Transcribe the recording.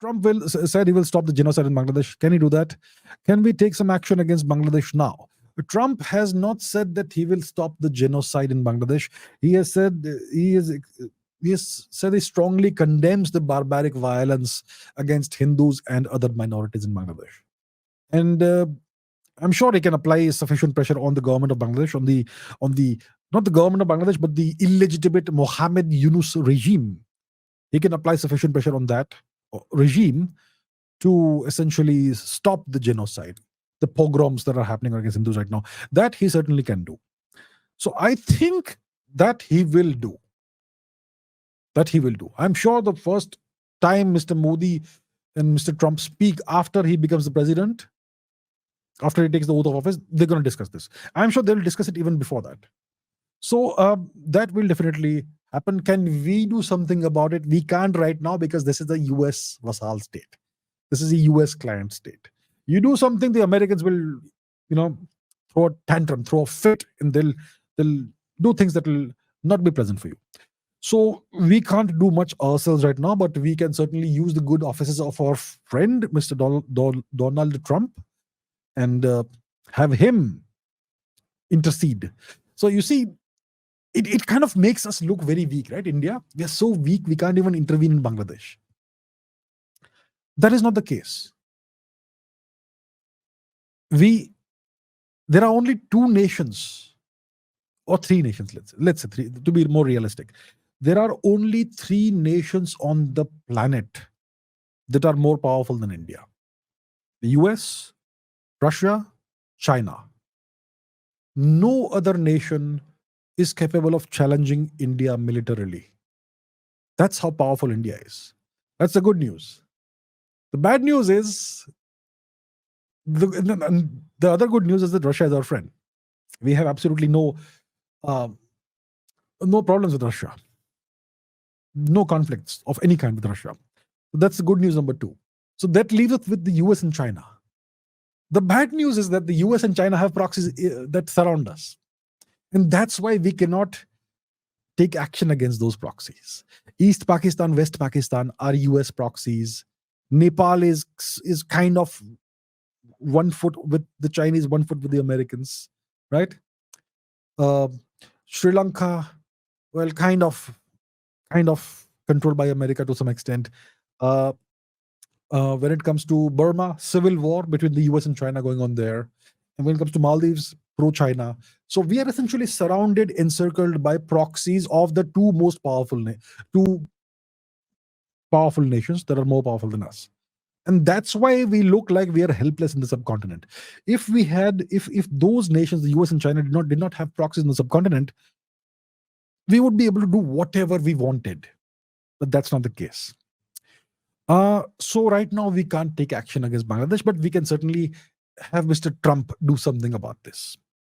Trump said he will stop the genocide in Bangladesh. Can he do that? Can we take some action against Bangladesh now? Trump has not said that he will stop the genocide in Bangladesh. He has said he strongly condemns the barbaric violence against Hindus and other minorities in Bangladesh. And I'm sure he can apply sufficient pressure on the government of Bangladesh, on the not the government of Bangladesh, but the illegitimate Mohammed Yunus regime. He can apply sufficient pressure on that regime to essentially stop the genocide, the pogroms that are happening against Hindus right now. That he certainly can do. So I think that he will do. I'm sure the first time Mr. Modi and Mr. Trump speak after he becomes the president, after he takes the oath of office, they're going to discuss this. I'm sure they'll discuss it even before that. So that will definitely happen. Can we do something about it? We can't right now because this is a US vassal state. This is a US client state. You do something, the Americans will, throw a tantrum, throw a fit, and they'll do things that will not be pleasant for you. So we can't do much ourselves right now, but we can certainly use the good offices of our friend, Mr. Donald Trump, and have him intercede. So you see, it kind of makes us look very weak, right? India, we are so weak, we can't even intervene in Bangladesh. That is not the case. There are only two nations, or three nations, let's say three, to be more realistic. There are only three nations on the planet that are more powerful than India: the US, Russia, China. No other nation is capable of challenging India militarily. That's how powerful India is. That's the good news. The bad news is, the other good news is that Russia is our friend. We have absolutely no problems with Russia. No conflicts of any kind with Russia. So that's the good news number two. So that leaves us with the US and China. The bad news is that the US and China have proxies that surround us. And that's why we cannot take action against those proxies. East Pakistan, West Pakistan are US proxies. Nepal is kind of 1 foot with the Chinese, 1 foot with the Americans, right? Sri Lanka, well, kind of controlled by America to some extent. When it comes to Burma, civil war between the US and China going on there. And when it comes to Maldives, pro-China. So we are essentially surrounded, encircled by proxies of the two most powerful nations that are more powerful than us. And that's why we look like we are helpless in the subcontinent. If those nations, the US and China, did not have proxies in the subcontinent, we would be able to do whatever we wanted. But that's not the case. So right now we can't take action against Bangladesh, but we can certainly have Mr. Trump do something about this.